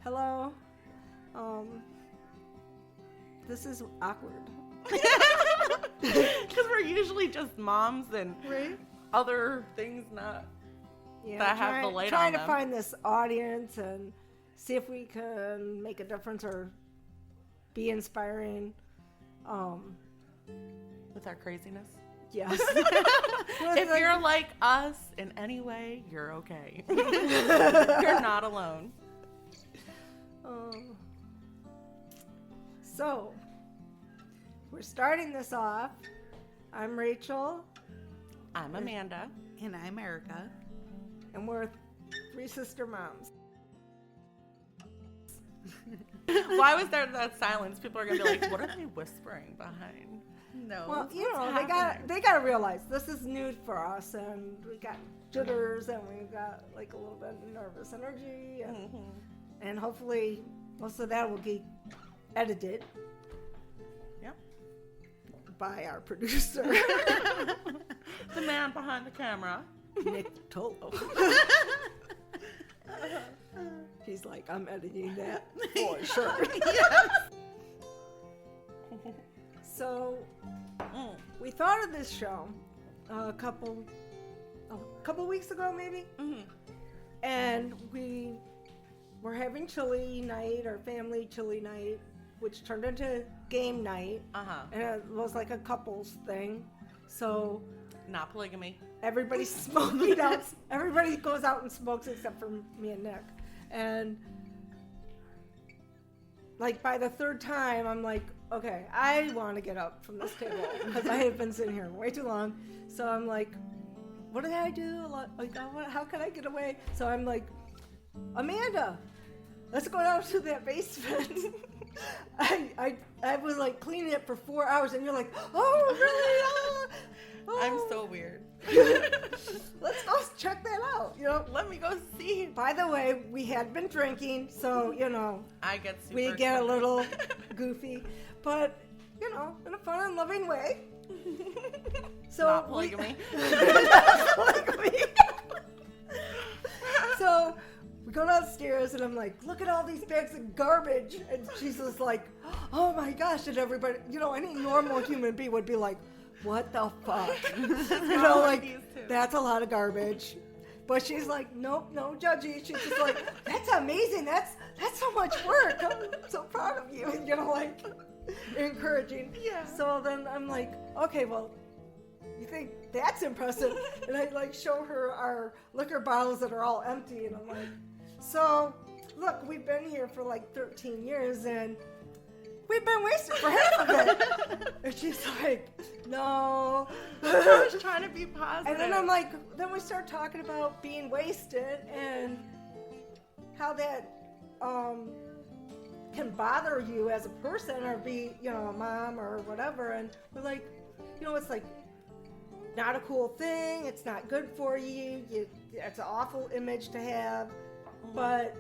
Hello. This is awkward. Because we're usually just moms and Right? other things not Yeah, that have the light trying on to them. find this audience and see if we can make a difference or be inspiring. With our craziness. Yes. If you're like us in any way, you're okay. You're not alone. So, we're starting this off. I'm Rachel, I'm Amanda. And I'm Erica. and we're three sister moms. Why was there that silence? People are gonna be like, "What are they whispering behind?" No. Well, you know, happening? they gotta realize this is new for us, and we got jitters, and we got like a little bit of nervous energy, and hopefully most of that will get edited Yep. by our producer, The man behind the camera. Nick Tolo. He's like, I'm editing that for sure. So, we thought of this show a couple weeks ago, maybe, and we were having chili night or family chili night, which turned into game night, and it was like a couples thing. So Not polygamy. everybody's smoking out. Everybody goes out and smokes except for me and Nick. And like by the third time, I'm like, okay, I want to get up from this table because I have been sitting here way too long. So I'm like, what did I do? Like, how can I get away? So I'm like, Amanda, let's go down to that basement. I was like cleaning it for 4 hours, and you're like, oh really? I'm so weird. Let's go check that out. You know. Let me go see. By the way, we had been drinking, so you know I get super we get a excited. little goofy, but you know, in a fun and loving way. So Not polygamy. Not polygamy. So we go downstairs, and I'm like, look at all these bags of garbage, and she's just like, oh my gosh, and everybody, you know, any normal human being would be like, what the fuck? You know, like, that's a lot of garbage. But she's like, nope, no judgy. She's just like, that's amazing. That's so much work. I'm so proud of you. And, you know, like, encouraging. Yeah. So then I'm like, okay, well, you think that's impressive? And I, like, show her our liquor bottles that are all empty. And I'm like, so, look, we've been here for, like, 13 years, and we've been wasted for half of it. And she's like, no. I was trying to be positive. And then I'm like, then we start talking about being wasted and how that can bother you as a person or be, you know, a mom or whatever. And we're like, you know, it's like not a cool thing. It's not good for you. It's an awful image to have. But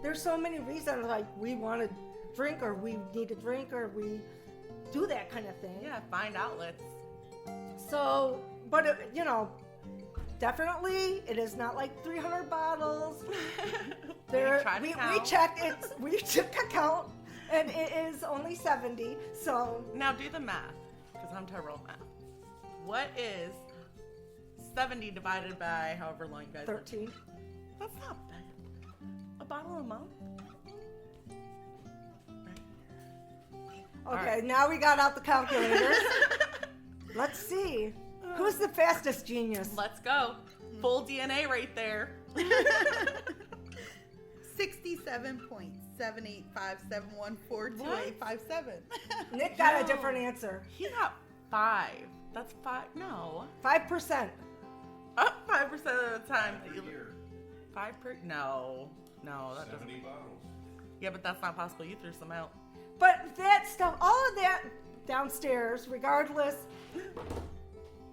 there's so many reasons, like we want to drink or we need to drink or we do that kind of thing. Yeah, find outlets. So, but it, you know, definitely it is not like 300 bottles. We checked it. We took account, and it is only 70. So Now do the math, because I'm terrible at math. What is 70 divided by however long you guys 13. That's not bad. A bottle a month? Okay, right. now we got out the calculators. Let's see. Who's the fastest genius? Let's go. Full DNA right there. 67.785714287. Nick got a different answer. He got 5. That's 5. No. 5%. 5% of the time. 5%? No. No, that doesn't. 70 bottles. Yeah, but that's not possible. You threw some out. But that stuff, all of that downstairs, regardless,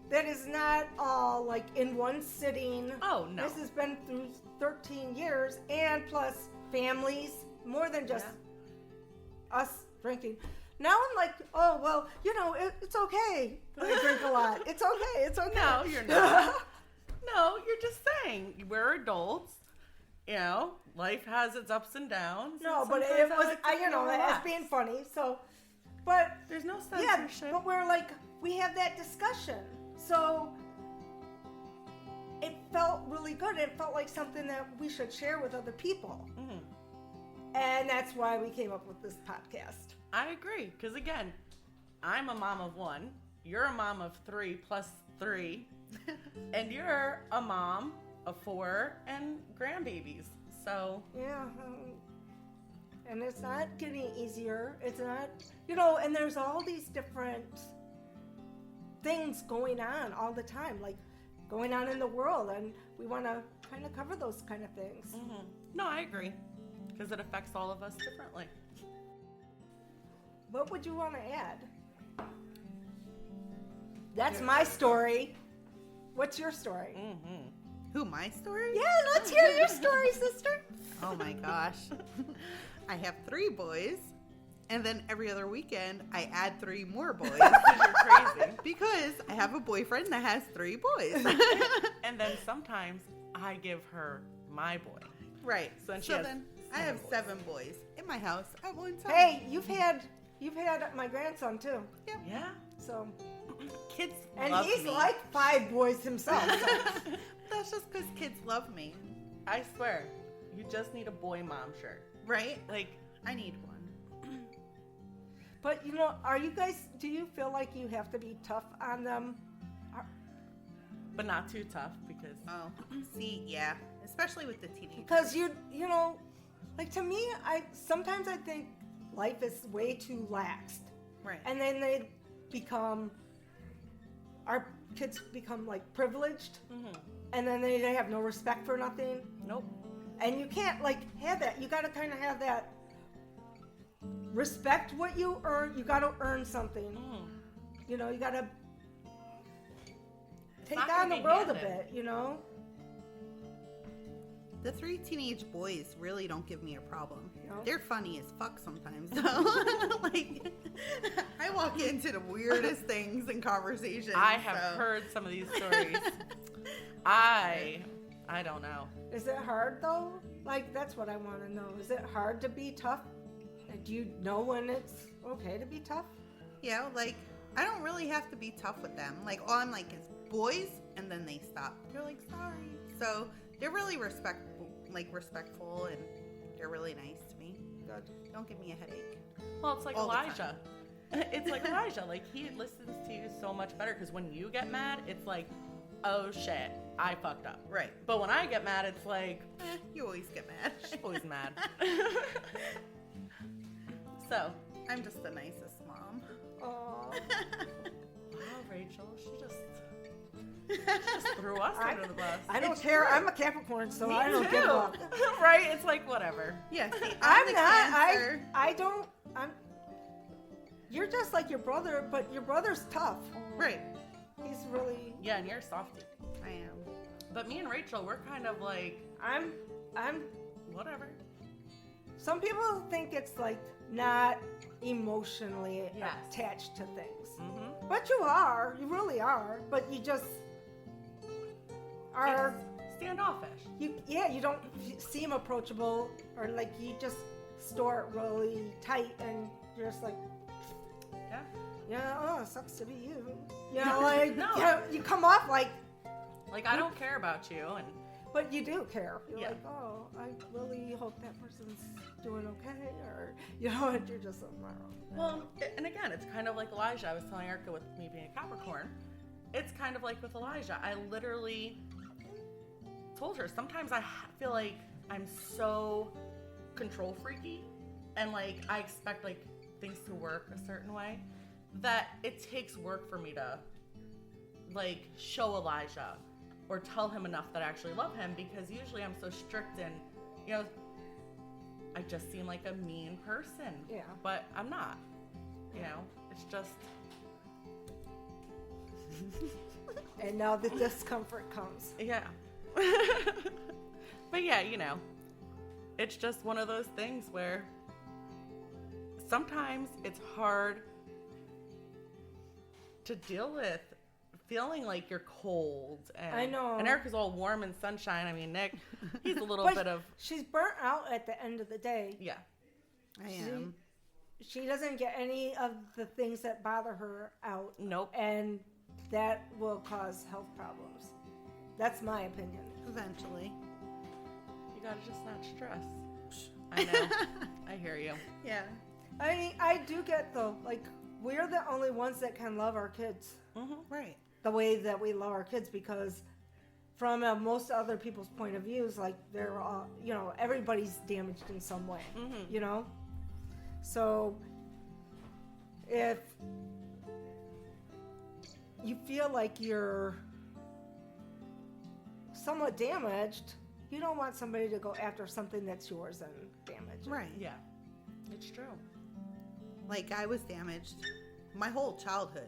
that is not all like in one sitting. Oh, no. This has been through 13 years, and plus families, more than just us drinking. Now I'm like, oh, well, you know, it's okay that I drink a lot. It's okay. It's okay. No, you're not. No, you're just saying we're adults. you know, life has its ups and downs. No, and but sometimes it was, like to you know, feel as relaxed. being funny. So, but There's no yeah, censorship. but we're like, we have that discussion. So it felt really good. It felt like something that we should share with other people. Mhm. And that's why we came up with this podcast. I agree, because again, I'm a mom of 1. You're a mom of 3 plus 3, and you're a mom of 4 and grandbabies. So Yeah. And it's not getting easier. It's not, you know, and there's all these different things going on all the time, like going on in the world. And we want to kind of cover those kind of things. mhm. No, I agree, because it affects all of us differently. What would you want to add? That's my story. What's your story? Mm-hmm. Who, my story? Yeah, let's hear your story, sister. Oh my gosh. I have 3 boys, and then every other weekend I add 3 more boys You're crazy. because I have a boyfriend that has 3 boys. And then sometimes I give her my boy. Right. So then she So has then I have 7 boys in my house at one time. Hey, you've had my grandson too. Yeah. So, Kids and love he's me. like 5 boys himself. So. That's just because kids love me. I swear, you just need a boy mom shirt. Right? Like, I need one. But you know, do you feel like you have to be tough on them? but not too tough because Oh, see, yeah. Especially with the teenagers. Because you know, like to me, sometimes I think life is way too laxed. Right. And then our kids become like privileged, and then they have no respect for nothing. nope. And you can't like have that. You got to kind of have that respect what you earn. You got to earn something. You know, you got to take not on gonna the be world a handed. bit. You know. The 3 teenage boys really don't give me a problem. No? They're funny as fuck sometimes, though. Like, I walk into the weirdest things in conversations. I have so. heard some of these stories. I don't know. Is it hard though? Like that's what I want to know. Is it hard to be tough? Do you know when it's okay to be tough? Yeah, like, I don't really have to be tough with them. Like, all I'm like is boys, and then they stop. They're like, sorry. So they're really respectful, and they're really nice to me. Good. Don't give me a headache. Well, it's like All the time. Elijah. It's like Elijah. Like, he listens to you so much better because when you get mad, it's like, oh shit, I fucked up. Right. But when I get mad, it's like, You always get mad. she's always mad. So, I'm just the nicest mom. Oh, wow, Rachel, she just threw us under the bus. I don't It's care. true. I'm a Capricorn, so Me I don't too. give up. Right? It's like whatever. Yeah, see, I'm the not. Cancer. I don't. You're just like your brother, but your brother's tough. Right. He's really. Yeah, and you're a softie. I am. But me and Rachel, we're kind of like I'm. whatever. Some people think it's like not emotionally Yes. attached to things, Mm-hmm. but you are. You really are. But you just are. Standoffish. You don't seem approachable, or like you just store it really tight, and you're just like, Yeah. yeah, oh, it sucks to be you. You know, like No. you come off like, Like, I don't care about you, and but you do care. You're Yeah. like, oh, I really hope that person's doing okay, or you know, and you're just like, well, and again, it's kind of like Elijah. I was telling Erica with me being a Capricorn, it's kind of like with Elijah. I literally told her sometimes I feel like I'm so control freaky, and like I expect like things to work a certain way that it takes work for me to like show Elijah or tell him enough that I actually love him, because usually I'm so strict and, you know, I just seem like a mean person. Yeah. But I'm not. You know, it's just. and now the discomfort comes. Yeah. But yeah, you know, it's just one of those things where sometimes it's hard to deal with feeling like you're cold. And, I know. And Erica's all warm and sunshine. I mean, Nick, he's a little But bit of... she's burnt out at the end of the day. Yeah. I am. She doesn't get any of the things that bother her out. Nope. And that will cause health problems. That's my opinion. Eventually. You gotta just not stress. I know. I hear you. Yeah. I mean, I do get though, like, we're the only ones that can love our kids Mm-hmm. Right. the way that we love our kids, because from most other people's point of views, like, they're all, you know, everybody's damaged in some way, Mm-hmm. you know? So if you feel like you're somewhat damaged, you don't want somebody to go after something that's yours and damage it. Right. Yeah. It's true. Like, I was damaged my whole childhood,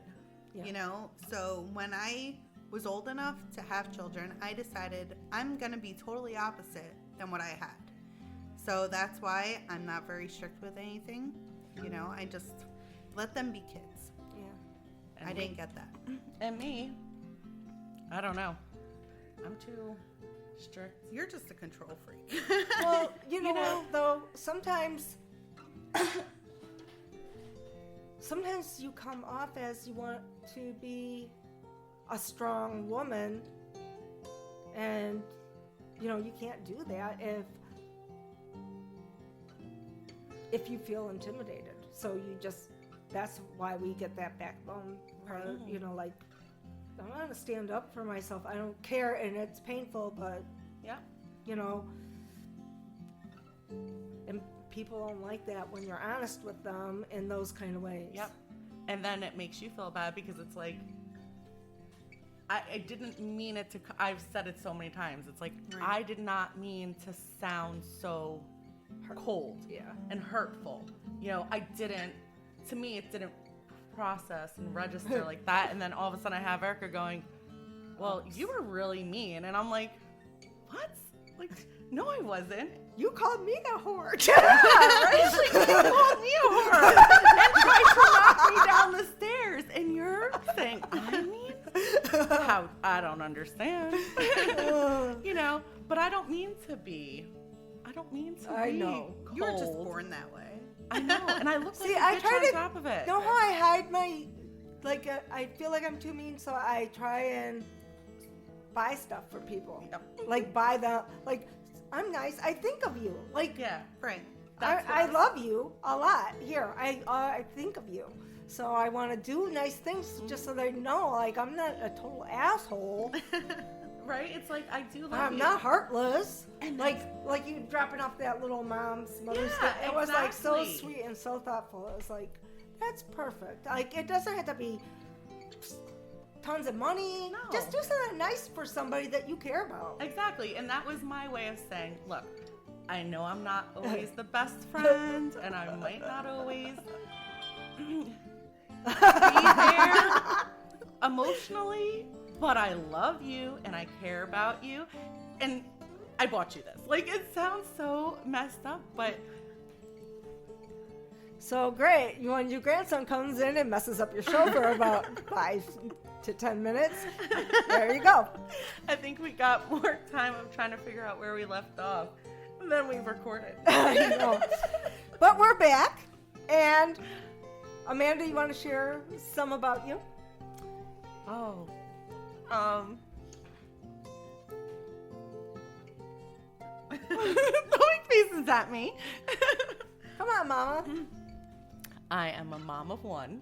Yeah. you know? So when I was old enough to have children, I decided I'm going to be totally opposite than what I had. So that's why I'm not very strict with anything. You know, I just let them be kids. Yeah. And I me- didn't get that. And me, I don't know. I'm too strict. You're just a control freak. Well, you know what, though, sometimes you come off as you want to be a strong woman, and you know, you can't do that if you feel intimidated. So you just, that's why we get that backbone part, Right. you know, like, I want to stand up for myself. I don't care, and it's painful, but Yeah. you know, and people don't like that when you're honest with them in those kind of ways. Yep. And then it makes you feel bad because it's like, I didn't mean it to, I've said it so many times. It's like, Right. I did not mean to sound so cold Yeah. and hurtful. You know, to me, it didn't process and register like that. And then all of a sudden I have Erica going, well, you were really mean. And I'm like, what? Like, no, I wasn't. You called me a whore. Right? Like, you called me a whore and tried to knock me down the stairs. And you're saying, I mean, how? I don't understand. You know, but I don't mean to be. I know. Cold. You were just born that way. I know. And I look See, like I a bitch try on to top of it. know how I hide my, like, I feel like I'm too mean, so I try and buy stuff for people. Yep. Like, buy the, like, I'm nice. I think of you. Like, Yeah. Right. That's what I love you a lot. Here, I think of you. So I want to do nice things just so they know, like, I'm not a total asshole. Right? It's like, I do love I'm you. not heartless. And Like you dropping off that little Mother's Yeah, Day. It was like so exactly. sweet and so thoughtful. It was like, that's perfect. Like, it doesn't have to be tons of money. No. Just do something nice for somebody that you care about. Exactly. And that was my way of saying, look, I know I'm not always the best friend, and I might not always be there emotionally, but I love you and I care about you, and I bought you this. Like, it sounds so messed up, but So great. When your grandson comes in and messes up your show for about 5 to 10 minutes, there you go. I think we got more time of trying to figure out where we left off than we recorded. I know. But we're back. And Amanda, you want to share some about you? Oh. Throwing faces at me. Come on, Mama. I am a mom of one.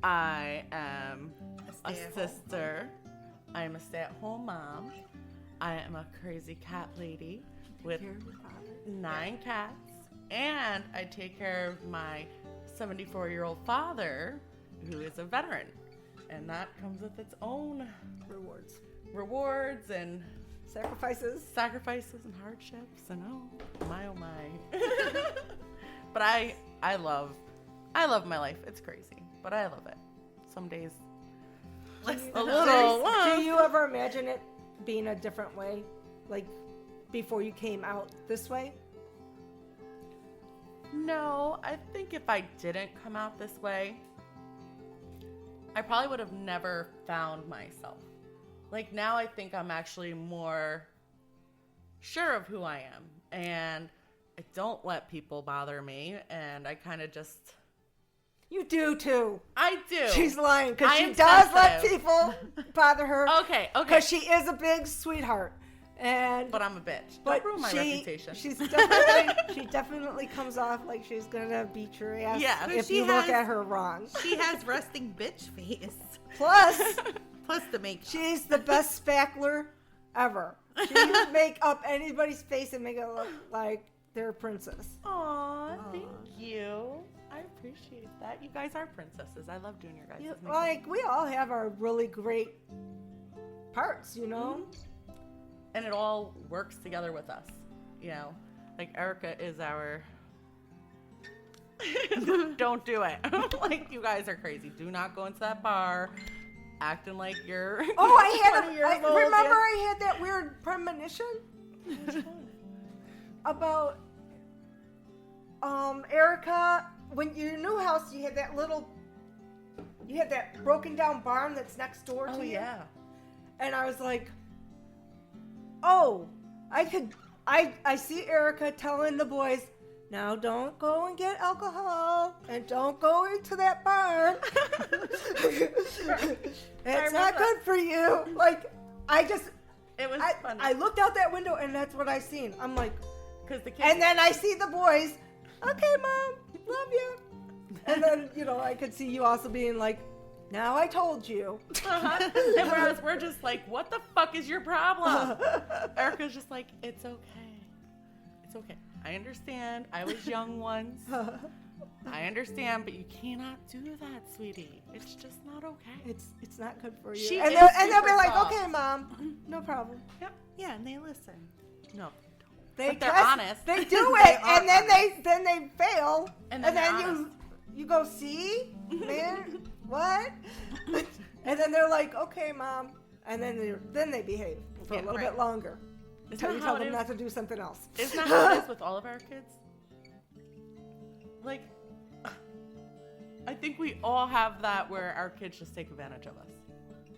I am a stay-at-home sister. I am a stay-at-home mom. I am a crazy cat lady with 9 cats. And I take care of my 74-year-old father, who is a veteran. And that comes with its own rewards and Sacrifices. and hardships and oh my. But I love my life. It's crazy, but I love it. Some days a little. Do you ever imagine it being a different way? Like, before you came out this way? No, I think if I didn't come out this way, I probably would have never found myself. Like, now I think I'm actually more sure of who I am. And I don't let people bother me. And I kind of just... You do, too. I do. She's lying, because I she am does let sensitive. people bother her. Okay. Because she is a big sweetheart. And But I'm a bitch. but Don't ruin my reputation. she definitely comes off like she's gonna beat your ass Yeah. if She you look has- at her wrong. She has resting bitch face. Plus, Plus the makeup. she's the best spackler ever. She can make up anybody's face and make it look like they're a princess. Aw, thank you. I appreciate that. You guys are princesses. I love doing your guys' makeup. Like, we all have our really great parts, you know? And it all works together with us, you know. Like, Erica is our... Don't do it. Like, you guys are crazy. Do not go into that bar acting like you're... Oh, I had 20 years old, remember yeah. I had that weird premonition about Erica. When your new house, you had that broken down barn that's next door to Oh, you. yeah. And I was like, oh, I see Erica telling the boys, now don't go and get alcohol and don't go into that barn. It's not good for you. Like, It was funny. I looked out that window and that's what I seen. I'm like, Because the kids... and then I see the boys, okay, Mom, love you. And then, I could see you also being like, now I told you. And whereas we're just like, what the fuck is your problem? Erica's just like, it's okay. It's okay. I understand. I was young once. I understand, but you cannot do that, sweetie. It's just not okay. It's not good for you. She And is they'll be super like, soft. okay, Mom, no problem. Yep. Yeah, and they listen. No. They But they're test- honest. They do They it, are and then they fail, And and then then they're honest. you go, see, man, what? And then they're like, okay, Mom, and then they behave for a Yeah, little right. bit longer. Isn't Till that you how tell it them is? not to do something else. Isn't that how it is with all of our kids? Like, I think we all have that where our kids just take advantage of us.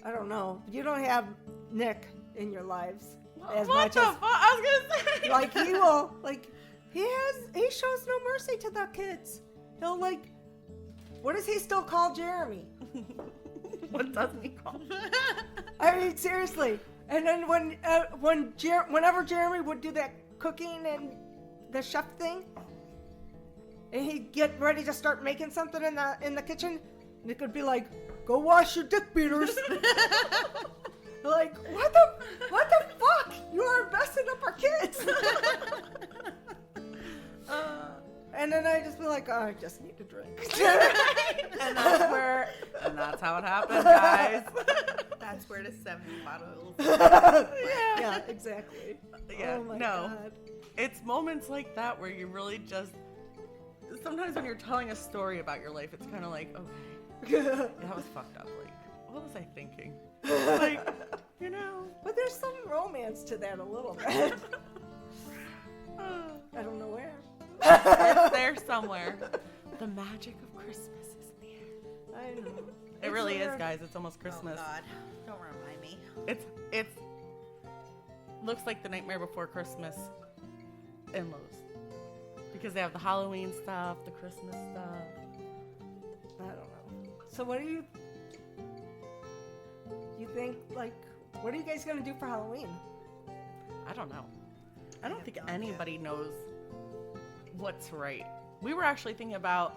I don't know. You don't have Nick in your lives as What much the as fuck? I was gonna say. like he will. Like he shows no mercy to the kids. He'll like, what does he still call Jeremy? What doesn't he call? I mean, seriously. And then whenever Jeremy would do that cooking and the chef thing, and he'd get ready to start making something in the kitchen, Nick would be like, "Go wash your dick beaters." Like, what the fuck? You are messing up our kids. And then I just be like, oh, I just need to drink. And that's how it happened, guys. That's where the 70 bottles. Yeah, exactly. Yeah, Oh my no. God. It's moments like that where you really just. Sometimes when you're telling a story about your life, it's kind of like, okay, that was fucked up. Like, what was I thinking? Like, you know. But there's some romance to that a little bit. I don't know where. It's there somewhere. The magic of Christmas is in the air. I know. It really is, weird. guys. It's almost Christmas. Oh God, don't remind me. It's looks like the Nightmare Before Christmas in Lowe's because they have the Halloween stuff, the Christmas stuff. I don't know. So what do you think, like, what are you guys gonna do for Halloween? I don't know. I don't have think no idea. anybody knows what's right. We were actually thinking about,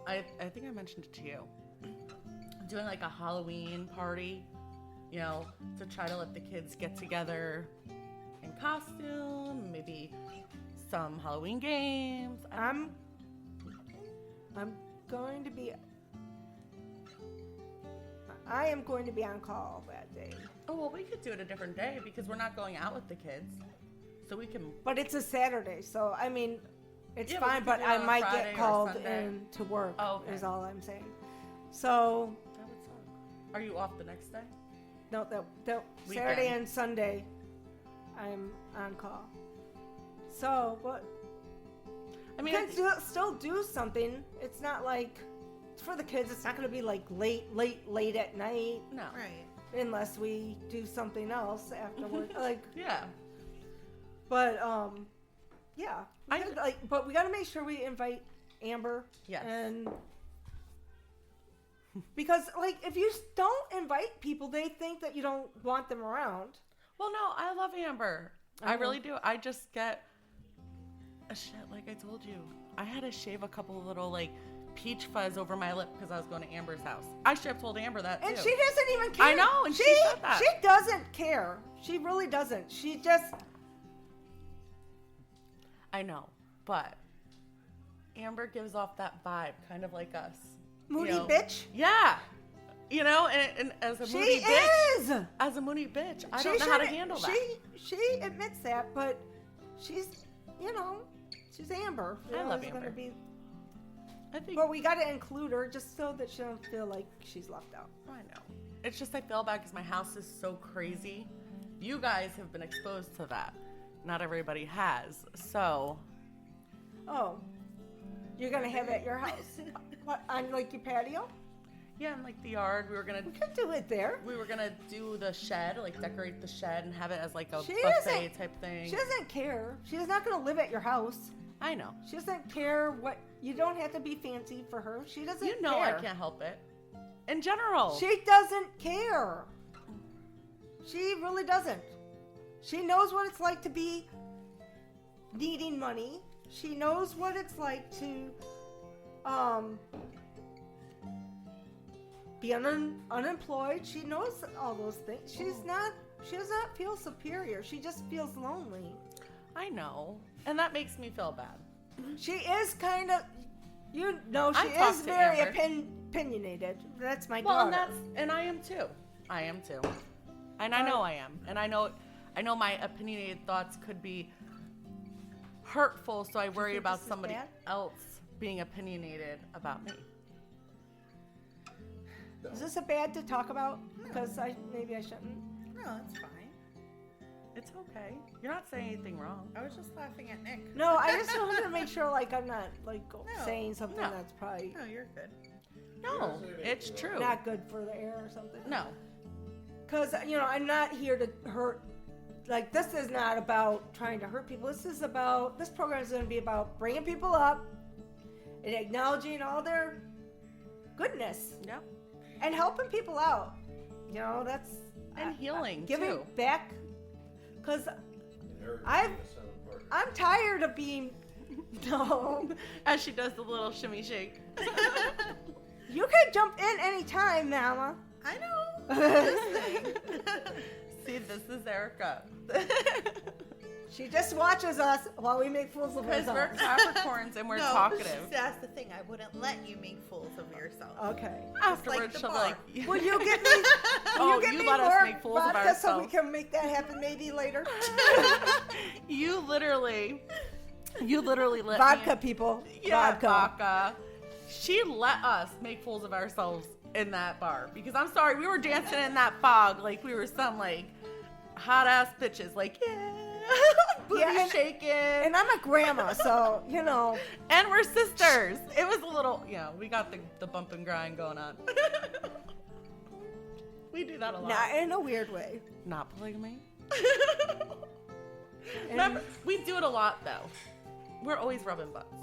I think I mentioned it to you, doing like a Halloween party, you know, to try to let the kids get together in costume, maybe some Halloween games. I'm going to be. I am going to be on call that day. Oh, well, we could do it a different day because we're not going out with the kids. So we can. But it's a Saturday, so I mean, it's Yeah, but fine. we But could do it I on might Friday get or called Sunday. in to work. Oh, okay. Is all I'm saying. So That would suck. Are you off the next day? no, that Weekend. Saturday and Sunday, I'm on call. So what? I We mean, can still do something. It's not like for the kids. It's not going to be like late at night No. Right. unless we do something else afterward. Like, Yeah. but yeah. I- But we got to make sure we invite Amber. Yes. And because like if you don't invite people, they think that you don't want them around. Well, no, I love Amber. I really do. I just get a shit, like I told you. I had to shave a couple of little like peach fuzz over my lip because I was going to Amber's house. I should have told Amber that too. And she doesn't even care. I know, and she said that. She doesn't care. She really doesn't. She just. I know, but Amber gives off that vibe, kind of like us. Moody You know? bitch. Yeah. You know, and as a She moody bitch, is. as a moody bitch, I She don't know how to shouldn't- handle that. She admits that, but she's, she's Amber. I love Always Amber. gonna be- I think but we got to include her just so that she don't feel like she's left out. I know. It's just I feel bad because my house is so crazy. You guys have been exposed to that. Not everybody has. So, Oh, you're gonna have it at your house? What, on like your patio? yeah, in like the yard, we were We could do it there. gonna do the shed, like decorate the shed and have it as like a She buffet doesn't- type thing. She doesn't care. She's not gonna live at your house. I know. She doesn't care what. You don't have to be fancy for her. She doesn't. You know care. I can't help it. In general. She doesn't care. She really doesn't. She knows what it's like to be needing money. She knows what it's like to be unemployed. She knows all those things. She does not feel superior. She just feels lonely. I know. And that makes me feel bad. She is kind of, she I've talked is to very Amber. opinionated. That's my Well, daughter. and I am too. I am too. And I know I am. And I know my opinionated thoughts could be hurtful, so I worry think about this is somebody bad? else being opinionated about me. Is this a bad to talk about? Because maybe I shouldn't. No, it's fine. It's okay. You're not saying anything wrong. I was just laughing at Nick. No, I just wanted to make sure, like, I'm not, like, No. saying something No. that's probably No, you're good. No, it's true. not good for the air or something. No. Because, I'm not here to hurt. Like, this is not about trying to hurt people. This program is going to be about bringing people up and acknowledging all their goodness Yep. and helping people out. That's... And healing, giving too. back. Because I'm tired of being... No. As she does the little shimmy shake. You can jump in anytime, Mama. I know. See, this is Erica. She just watches us while we make fools of Because we're ourselves. Capricorns and we're No, talkative. That's the thing. I wouldn't let you make fools of yourself. Okay. Afterwards, the she'll be bar. like, Will you get me? Oh, Will you get you me let us more make fools of vodka so we ourselves. can make that happen maybe later? you literally let Vodka, me, people. yeah, Vodka. vodka. She let us make fools of ourselves in that bar because I'm sorry, we were dancing in that fog like we were some like hot ass bitches, like booty Yeah, shaking, And I'm a grandma, so and we're sisters. It was a little, we got the bump and grind going on. We do that a lot. not in a weird way. Not polygamy. And- Remember, we do it a lot though. We're always rubbing butts.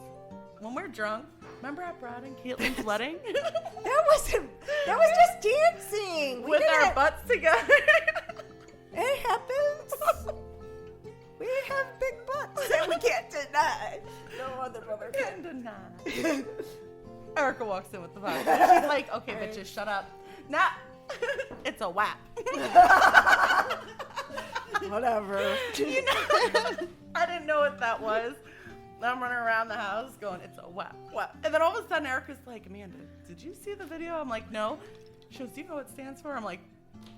When we're drunk, remember at Brad and Caitlin's wedding? That was just dancing. We With did our it. butts together. It happens. We have big butts that we can't deny. No other brother can. Deny. Erica walks in with the vibe. She's like, okay, bitches, shut up. Nah, it's a WAP. Whatever. You know, I didn't know what that was. I'm running around the house going, it's a WAP, WAP. And then all of a sudden, Erica's like, Amanda, did you see the video? I'm like, no. She goes, do you know what it stands for? I'm like,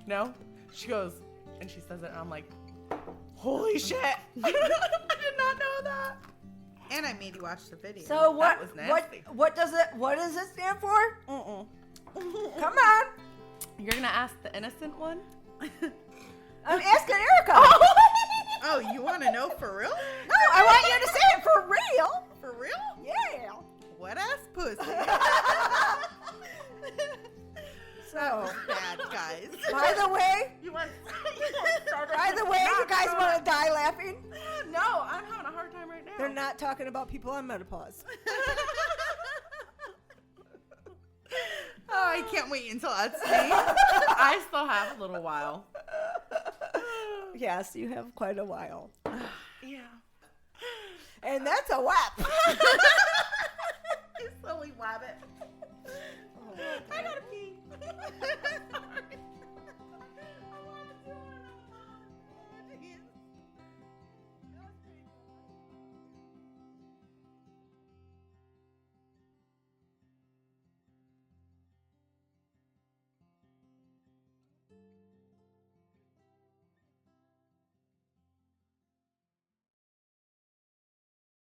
no. She goes, and she says it, and I'm like, holy shit. I did not know that. And I made you watch the video. So what? was nasty. What does it stand for? Mm-mm. Come on. You're going to ask the innocent one? I'm asking Erica. Oh, you want to know for real? No, I want you to say it for real. For real? Yeah. Wet ass pussy. not talking about people on menopause. Oh, I can't wait until that's me. I still have a little while. Yes, you have quite a while. Yeah. And that's a WAP. You slowly wab it. I gotta pee. Sorry.